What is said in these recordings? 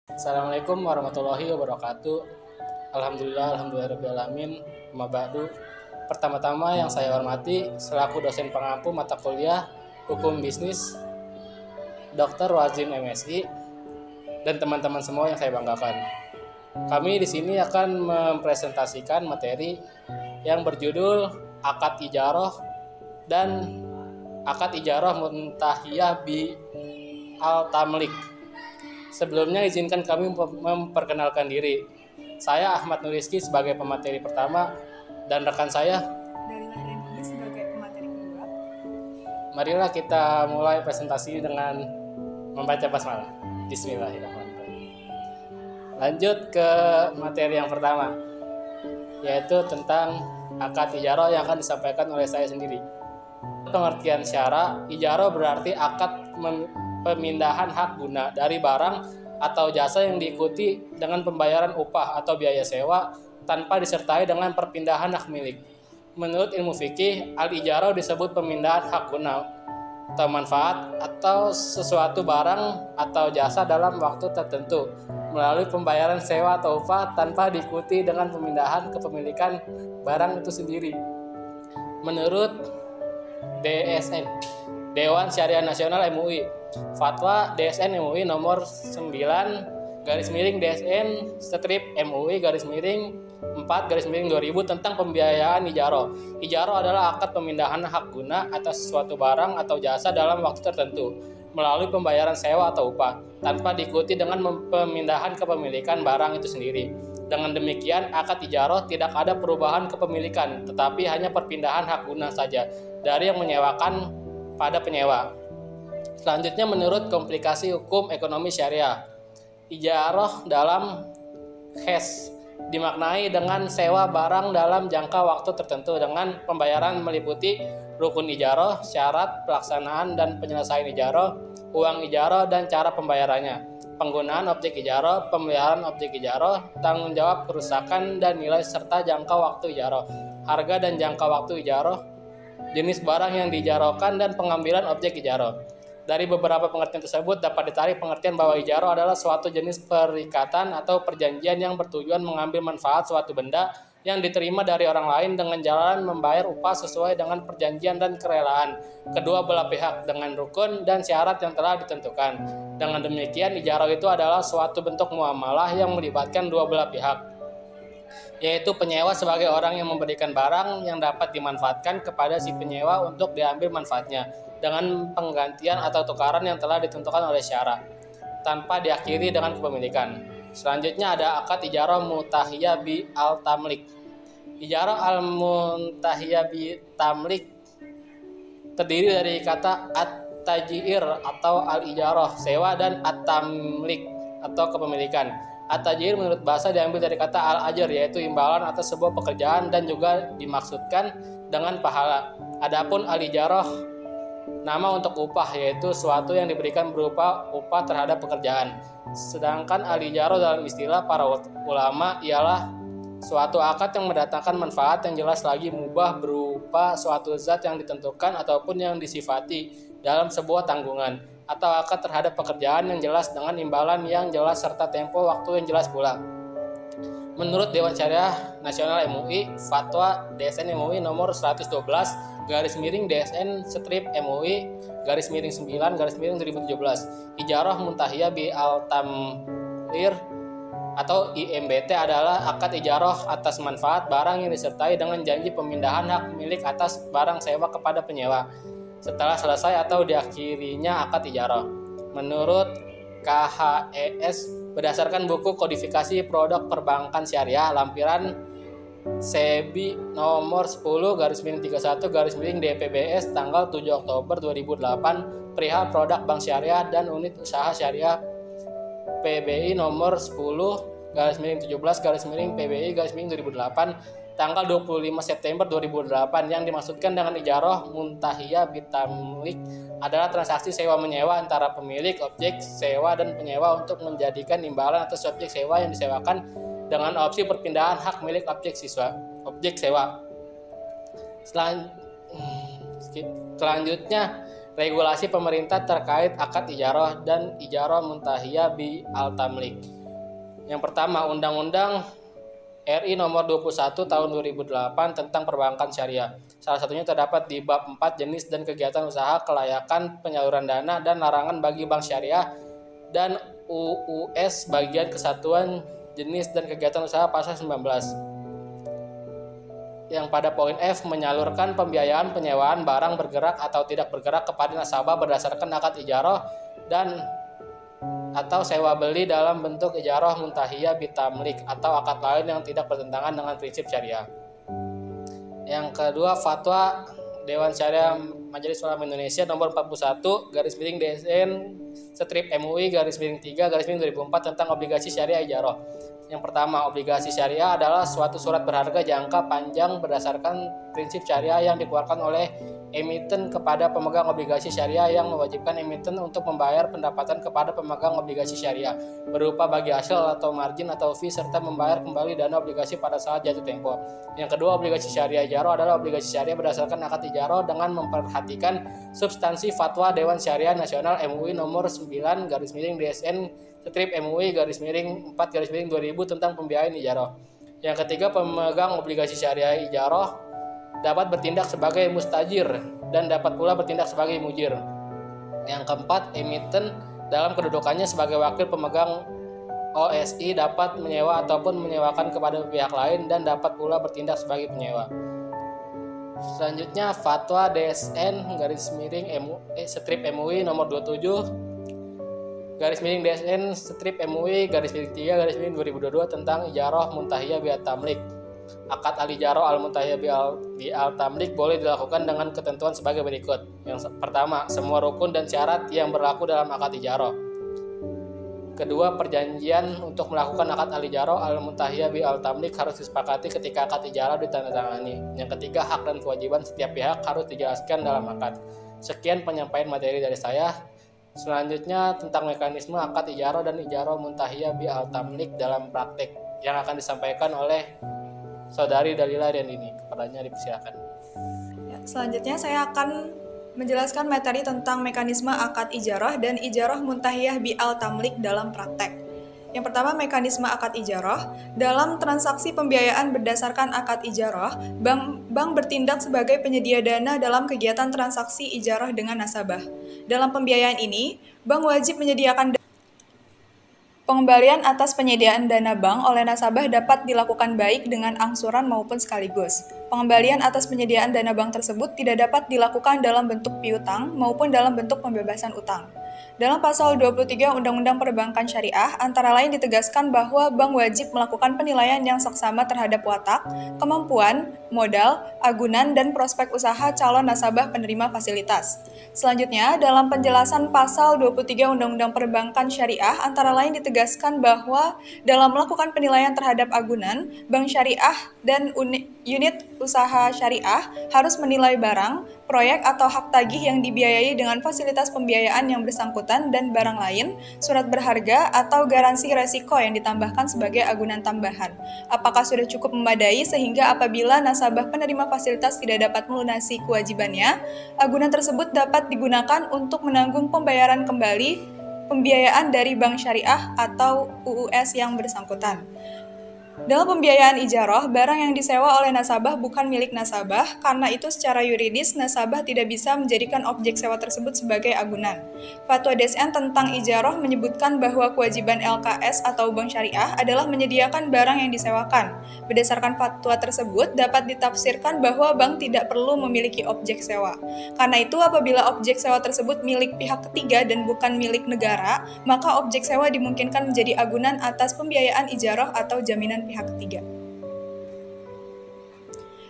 Assalamualaikum warahmatullahi wabarakatuh. Alhamdulillah alamin. Amma ba'du. Pertama-tama yang saya hormati selaku dosen pengampu mata kuliah Hukum Bisnis Dr. Wazim MSI dan teman-teman semua yang saya banggakan. Kami di sini akan mempresentasikan materi yang berjudul Akad Ijarah dan Akad Ijarah Muntahiyah bi Al-Tamlik. Sebelumnya izinkan kami memperkenalkan diri. Saya Ahmad Nurizki sebagai pemateri pertama dan rekan saya Dalila Rendy sebagai pemateri kedua. Marilah kita mulai presentasi dengan membaca basmalah. Bismillahirrahmanirrahim. Lanjut ke materi yang pertama, yaitu tentang akad ijarah yang akan disampaikan oleh saya sendiri. Pengertian syara, ijarah berarti akad pemindahan hak guna dari barang atau jasa yang diikuti dengan pembayaran upah atau biaya sewa tanpa disertai dengan perpindahan hak milik. Menurut ilmu fikih, al-ijarah disebut pemindahan hak guna atau manfaat atau sesuatu barang atau jasa dalam waktu tertentu melalui pembayaran sewa atau upah tanpa diikuti dengan pemindahan kepemilikan barang itu sendiri. Menurut DSN, Dewan Syariah Nasional MUI, Fatwa DSN MUI nomor 9 DSN MUI 4 2000 tentang pembiayaan ijarah. Ijarah adalah akad pemindahan hak guna atas suatu barang atau jasa dalam waktu tertentu melalui pembayaran sewa atau upah tanpa diikuti dengan pemindahan kepemilikan barang itu sendiri. Dengan demikian, akad ijarah tidak ada perubahan kepemilikan, tetapi hanya perpindahan hak guna saja dari yang menyewakan pada penyewa. Selanjutnya, menurut komplikasi hukum ekonomi syariah, ijarah dalam khes dimaknai dengan sewa barang dalam jangka waktu tertentu dengan pembayaran meliputi rukun ijarah, syarat pelaksanaan dan penyelesaian ijarah, uang ijarah dan cara pembayarannya, penggunaan objek ijarah, pemeliharaan objek ijarah, tanggung jawab kerusakan dan nilai serta jangka waktu ijarah, harga dan jangka waktu ijarah, jenis barang yang diijarahkan dan pengambilan objek ijarah. Dari beberapa pengertian tersebut dapat ditarik pengertian bahwa ijarah adalah suatu jenis perikatan atau perjanjian yang bertujuan mengambil manfaat suatu benda yang diterima dari orang lain dengan jalan membayar upah sesuai dengan perjanjian dan kerelaan kedua belah pihak dengan rukun dan syarat yang telah ditentukan. Dengan demikian, ijarah itu adalah suatu bentuk muamalah yang melibatkan dua belah pihak, yaitu penyewa sebagai orang yang memberikan barang yang dapat dimanfaatkan kepada si penyewa untuk diambil manfaatnya dengan penggantian atau tukaran yang telah ditentukan oleh syara tanpa diakhiri dengan kepemilikan. Selanjutnya ada akad ijarah muntahiyah bi al-tamlik. Ijarah al-muntahiyah bi tamlik terdiri dari kata at-tajir atau al-ijarah sewa dan at-tamlik atau kepemilikan. At-tajir menurut bahasa diambil dari kata al-ajar, yaitu imbalan atas sebuah pekerjaan dan juga dimaksudkan dengan pahala. Adapun al-ijarah nama untuk upah, yaitu suatu yang diberikan berupa upah terhadap pekerjaan. Sedangkan al-ijarah dalam istilah para ulama ialah suatu akad yang mendatangkan manfaat yang jelas lagi mubah berupa suatu zat yang ditentukan ataupun yang disifati dalam sebuah tanggungan, atau akad terhadap pekerjaan yang jelas dengan imbalan yang jelas serta tempo waktu yang jelas pula. Menurut Dewan Syariah Nasional MUI, Fatwa DSN MUI nomor 112 DSN MUI 9 2017, ijarah muntahiyah bi al-tamlir atau IMBT adalah akad ijarah atas manfaat barang yang disertai dengan janji pemindahan hak milik atas barang sewa kepada penyewa setelah selesai atau diakhirinya akad ijarah. Menurut KHES, berdasarkan buku kodifikasi produk perbankan syariah lampiran SEBI nomor 10/31/DPBS tanggal 7 Oktober 2008 perihal produk bank syariah dan unit usaha syariah PBI nomor 10/17/PBI/2008 tanggal 25 September 2008 yang dimaksudkan dengan ijarah muntahiyah bitamlik adalah transaksi sewa menyewa antara pemilik objek sewa dan penyewa untuk menjadikan imbalan atas objek sewa yang disewakan dengan opsi perpindahan hak milik objek sewa. Selanjutnya Regulasi pemerintah terkait akad ijarah dan ijarah muntahiyah bi al-tamlik. Yang pertama, Undang-Undang RI Nomor 21 Tahun 2008 tentang Perbankan Syariah. Salah satunya terdapat di bab 4 jenis dan kegiatan usaha, kelayakan penyaluran dana dan larangan bagi bank syariah, dan UUS bagian kesatuan jenis dan kegiatan usaha pasal 19. Yang pada poin F menyalurkan pembiayaan penyewaan barang bergerak atau tidak bergerak kepada nasabah berdasarkan akad ijarah dan atau sewa beli dalam bentuk ijarah muntahiyah bitamlik atau akad lain yang tidak bertentangan dengan prinsip syariah. Yang kedua, Fatwa Dewan Syariah Majelis Ulama Indonesia nomor 41 /DSN /MUI /3 tentang obligasi syariah ijarah. Yang pertama, obligasi syariah adalah suatu surat berharga jangka panjang berdasarkan prinsip syariah yang dikeluarkan oleh emiten kepada pemegang obligasi syariah yang mewajibkan emiten untuk membayar pendapatan kepada pemegang obligasi syariah berupa bagi hasil atau margin atau fee serta membayar kembali dana obligasi pada saat jatuh tempo. Yang kedua, obligasi syariah ijarah adalah obligasi syariah berdasarkan akad ijarah dengan memperhatikan substansi Fatwa Dewan Syariah Nasional MUI nomor 9 /DSN /MUI /4 tentang pembiayaan ijarah. Yang ketiga, pemegang obligasi syariah ijarah dapat bertindak sebagai mustajir dan dapat pula bertindak sebagai mujir. Yang keempat, emiten dalam kedudukannya sebagai wakil pemegang OSI dapat menyewa ataupun menyewakan kepada pihak lain dan dapat pula bertindak sebagai penyewa. Selanjutnya, Fatwa DSN /MUI nomor 27 /DSN /MUI /3 tentang ijarah muntahiyah bi al-tamlik. Akad al-ijarah al-muntahiyah bi al-tamlik boleh dilakukan dengan ketentuan sebagai berikut. Yang pertama, semua rukun dan syarat yang berlaku dalam akad ijarah. Kedua, perjanjian untuk melakukan akad al-ijarah al-muntahiyah bi al-tamlik harus disepakati ketika akad ijarah ditandatangani. Yang ketiga, hak dan kewajiban setiap pihak harus dijelaskan dalam akad. Sekian penyampaian materi dari saya. Selanjutnya tentang mekanisme akad ijarah dan ijarah muntahiyah bi al-tamlik dalam praktek yang akan disampaikan oleh Saudari Dalila Riandini. Kepadanya dipersilakan. Ya, selanjutnya saya akan menjelaskan materi tentang mekanisme akad ijarah dan ijarah muntahiyah bi al-tamlik dalam praktek. Yang pertama, mekanisme akad ijarah. Dalam transaksi pembiayaan berdasarkan akad ijarah, bank bertindak sebagai penyedia dana dalam kegiatan transaksi ijarah dengan nasabah. Dalam pembiayaan ini, bank wajib menyediakan pengembalian atas penyediaan dana bank oleh nasabah dapat dilakukan baik dengan angsuran maupun sekaligus. Pengembalian atas penyediaan dana bank tersebut tidak dapat dilakukan dalam bentuk piutang maupun dalam bentuk pembebasan utang. Dalam pasal 23 Undang-Undang Perbankan Syariah, antara lain ditegaskan bahwa bank wajib melakukan penilaian yang saksama terhadap watak, kemampuan, modal, agunan, dan prospek usaha calon nasabah penerima fasilitas. Selanjutnya, dalam penjelasan pasal 23 Undang-Undang Perbankan Syariah, antara lain ditegaskan bahwa dalam melakukan penilaian terhadap agunan, bank syariah dan unit usaha syariah harus menilai barang, proyek atau hak tagih yang dibiayai dengan fasilitas pembiayaan yang bersangkutan dan barang lain, surat berharga atau garansi resiko yang ditambahkan sebagai agunan tambahan. Apakah sudah cukup memadai sehingga apabila nasabah penerima fasilitas tidak dapat melunasi kewajibannya, agunan tersebut dapat digunakan untuk menanggung pembayaran kembali pembiayaan dari bank syariah atau UUS yang bersangkutan. Dalam pembiayaan ijarah, barang yang disewa oleh nasabah bukan milik nasabah, karena itu secara yuridis nasabah tidak bisa menjadikan objek sewa tersebut sebagai agunan. Fatwa DSN tentang ijarah menyebutkan bahwa kewajiban LKS atau bank syariah adalah menyediakan barang yang disewakan. Berdasarkan fatwa tersebut, dapat ditafsirkan bahwa bank tidak perlu memiliki objek sewa. Karena itu, apabila objek sewa tersebut milik pihak ketiga dan bukan milik negara, maka objek sewa dimungkinkan menjadi agunan atas pembiayaan ijarah atau jaminan pihak ketiga.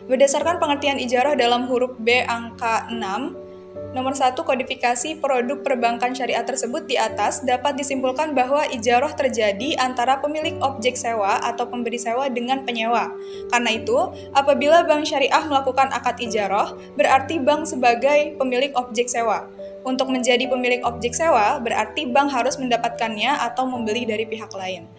Berdasarkan pengertian ijarah dalam huruf B angka 6, nomor 1 kodifikasi produk perbankan syariah tersebut di atas, dapat disimpulkan bahwa ijarah terjadi antara pemilik objek sewa atau pemberi sewa dengan penyewa. Karena itu, apabila bank syariah melakukan akad ijarah, berarti bank sebagai pemilik objek sewa. Untuk menjadi pemilik objek sewa, berarti bank harus mendapatkannya atau membeli dari pihak lain.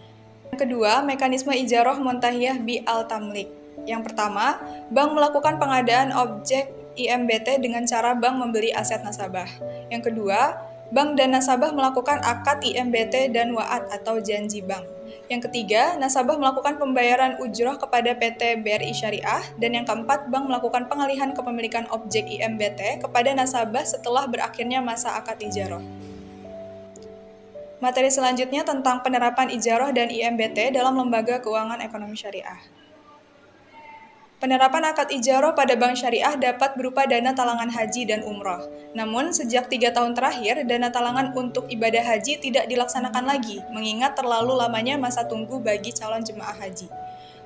Yang kedua, mekanisme ijarah muntahiyah bi al-tamlik. Yang pertama, bank melakukan pengadaan objek IMBT dengan cara bank membeli aset nasabah. Yang kedua, bank dan nasabah melakukan akad IMBT dan wa'ad atau janji bank. Yang ketiga, nasabah melakukan pembayaran ujroh kepada PT BRI Syariah. Dan yang keempat, bank melakukan pengalihan kepemilikan objek IMBT kepada nasabah setelah berakhirnya masa akad ijaroh. Materi selanjutnya tentang penerapan ijaroh dan IMBT dalam lembaga keuangan ekonomi syariah. Penerapan akad ijaroh pada bank syariah dapat berupa dana talangan haji dan umroh. Namun, sejak 3 tahun terakhir, dana talangan untuk ibadah haji tidak dilaksanakan lagi, mengingat terlalu lamanya masa tunggu bagi calon jemaah haji.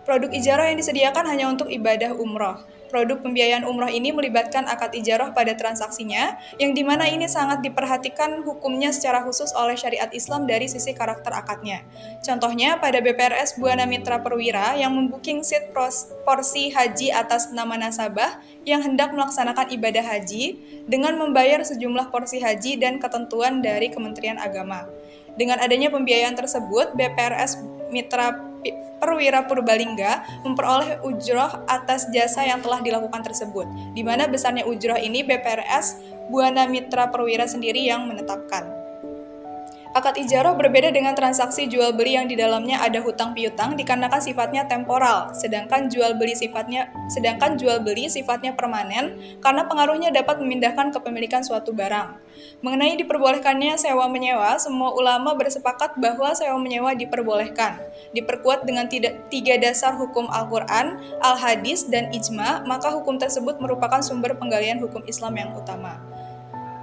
Produk ijaroh yang disediakan hanya untuk ibadah umroh. Produk pembiayaan umroh ini melibatkan akad ijaroh pada transaksinya, yang dimana ini sangat diperhatikan hukumnya secara khusus oleh syariat Islam dari sisi karakter akadnya. Contohnya pada BPRS Buana Mitra Perwira yang membooking seat porsi haji atas nama nasabah yang hendak melaksanakan ibadah haji dengan membayar sejumlah porsi haji dan ketentuan dari Kementerian Agama. Dengan adanya pembiayaan tersebut, BPRS Mitra Perwira Purbalingga memperoleh ujroh atas jasa yang telah dilakukan tersebut, di mana besarnya ujroh ini BPRS Buana Mitra Perwira sendiri yang menetapkan. Akad ijaroh berbeda dengan transaksi jual beli yang di dalamnya ada hutang piutang dikarenakan sifatnya temporal, sedangkan jual beli sifatnya permanen karena pengaruhnya dapat memindahkan kepemilikan suatu barang. Mengenai diperbolehkannya sewa menyewa, semua ulama bersepakat bahwa sewa menyewa diperbolehkan. Diperkuat dengan 3 dasar hukum Al-Quran, Al-Hadis, dan Ijma, maka hukum tersebut merupakan sumber penggalian hukum Islam yang utama.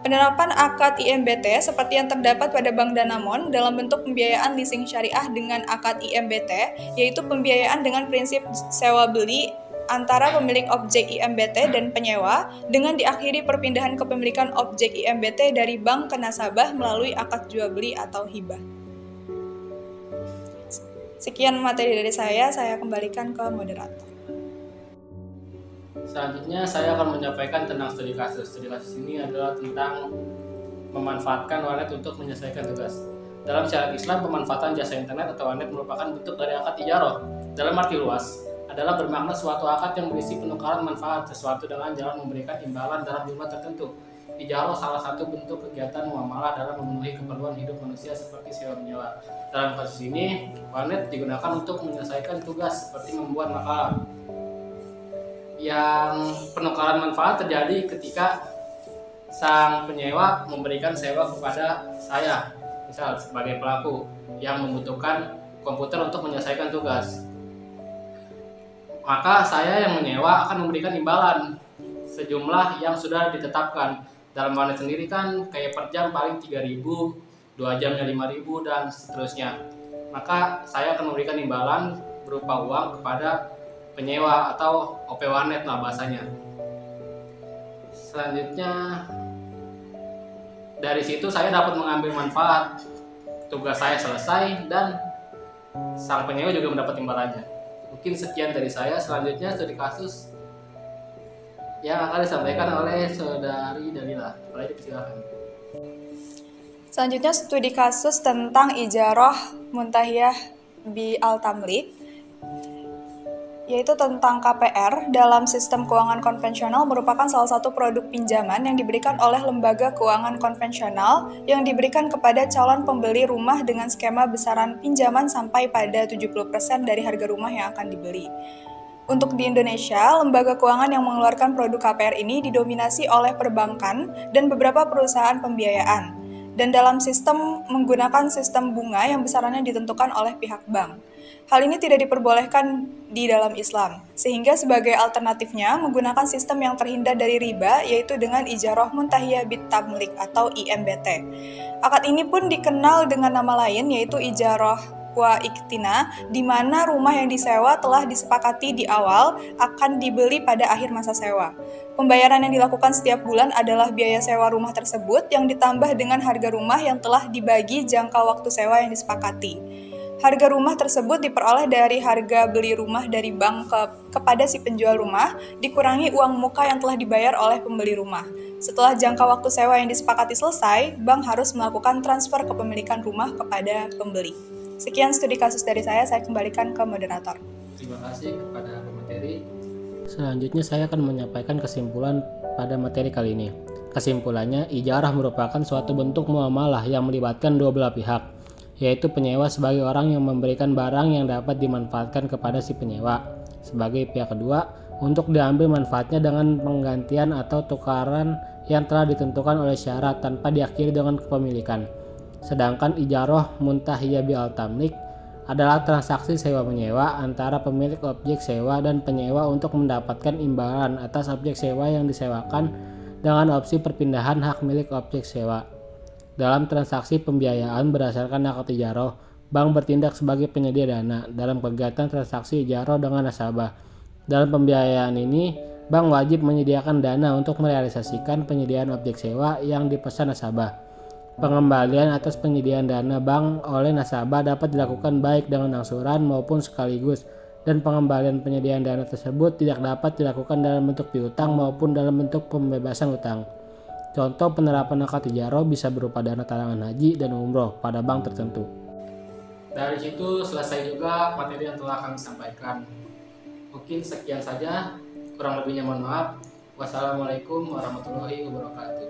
Penerapan akad IMBT seperti yang terdapat pada Bank Danamon dalam bentuk pembiayaan leasing syariah dengan akad IMBT, yaitu pembiayaan dengan prinsip sewa beli antara pemilik objek IMBT dan penyewa dengan diakhiri perpindahan kepemilikan objek IMBT dari bank ke nasabah melalui akad jual beli atau hibah. Sekian materi dari saya kembalikan ke moderator. Selanjutnya saya akan menyampaikan tentang studi kasus. Studi kasus ini adalah tentang memanfaatkan warnet untuk menyelesaikan tugas. Dalam syariat Islam, pemanfaatan jasa internet atau warnet merupakan bentuk dari akad ijaroh. Dalam arti luas, adalah bermakna suatu akad yang berisi penukaran manfaat sesuatu dengan jalan memberikan imbalan dalam jumlah tertentu. Ijaroh salah satu bentuk kegiatan muamalah dalam memenuhi keperluan hidup manusia seperti sewa menyewa. Dalam kasus ini, warnet digunakan untuk menyelesaikan tugas seperti membuat makalah. Yang penukaran manfaat terjadi ketika sang penyewa memberikan sewa kepada saya, misal sebagai pelaku yang membutuhkan komputer untuk menyelesaikan tugas. Maka saya yang menyewa akan memberikan imbalan sejumlah yang sudah ditetapkan. Dalam warnet sendiri kan kayak per jam paling 3.000, 2 jamnya 5.000 dan seterusnya. Maka saya akan memberikan imbalan berupa uang kepada penyewa atau OP warnet lah bahasanya. Selanjutnya dari situ saya dapat mengambil manfaat, tugas saya selesai dan sang penyewa juga mendapat imbalannya. Mungkin sekian dari saya. Selanjutnya studi kasus yang akan disampaikan oleh saudari Dalila. Silakan. Selanjutnya studi kasus tentang ijaroh muntahiyah bi al-tamlik, yaitu tentang KPR dalam sistem keuangan konvensional merupakan salah satu produk pinjaman yang diberikan oleh lembaga keuangan konvensional yang diberikan kepada calon pembeli rumah dengan skema besaran pinjaman sampai pada 70% dari harga rumah yang akan dibeli. Untuk di Indonesia, lembaga keuangan yang mengeluarkan produk KPR ini didominasi oleh perbankan dan beberapa perusahaan pembiayaan, dan dalam sistem menggunakan sistem bunga yang besarannya ditentukan oleh pihak bank. Hal ini tidak diperbolehkan di dalam Islam, sehingga sebagai alternatifnya menggunakan sistem yang terhindar dari riba, yaitu dengan ijaroh muntahiyah bit tamlik atau IMBT. Akad ini pun dikenal dengan nama lain, yaitu ijaroh wa iktina, di mana rumah yang disewa telah disepakati di awal akan dibeli pada akhir masa sewa. Pembayaran yang dilakukan setiap bulan adalah biaya sewa rumah tersebut yang ditambah dengan harga rumah yang telah dibagi jangka waktu sewa yang disepakati. Harga rumah tersebut diperoleh dari harga beli rumah dari bank kepada si penjual rumah, dikurangi uang muka yang telah dibayar oleh pembeli rumah. Setelah jangka waktu sewa yang disepakati selesai, bank harus melakukan transfer kepemilikan rumah kepada pembeli. Sekian studi kasus dari saya kembalikan ke moderator. Terima kasih kepada pemateri. Selanjutnya saya akan menyampaikan kesimpulan pada materi kali ini. Kesimpulannya, ijarah merupakan suatu bentuk muamalah yang melibatkan dua belah pihak, yaitu penyewa sebagai orang yang memberikan barang yang dapat dimanfaatkan kepada si penyewa sebagai pihak kedua untuk diambil manfaatnya dengan penggantian atau tukaran yang telah ditentukan oleh syarat tanpa diakhiri dengan kepemilikan. Sedangkan ijarah muntahiyah bil tamlik adalah transaksi sewa menyewa antara pemilik objek sewa dan penyewa untuk mendapatkan imbalan atas objek sewa yang disewakan dengan opsi perpindahan hak milik objek sewa. Dalam transaksi pembiayaan berdasarkan akad ijarah, bank bertindak sebagai penyedia dana dalam kegiatan transaksi ijarah dengan nasabah. Dalam pembiayaan ini, bank wajib menyediakan dana untuk merealisasikan penyediaan objek sewa yang dipesan nasabah. Pengembalian atas penyediaan dana bank oleh nasabah dapat dilakukan baik dengan angsuran maupun sekaligus, dan pengembalian penyediaan dana tersebut tidak dapat dilakukan dalam bentuk piutang maupun dalam bentuk pembebasan utang. Contoh penerapan akad ijarah bisa berupa dana talangan haji dan umroh pada bank tertentu. Dari situ selesai juga materi yang telah kami sampaikan. Mungkin sekian saja, kurang lebihnya mohon maaf. Wassalamualaikum warahmatullahi wabarakatuh.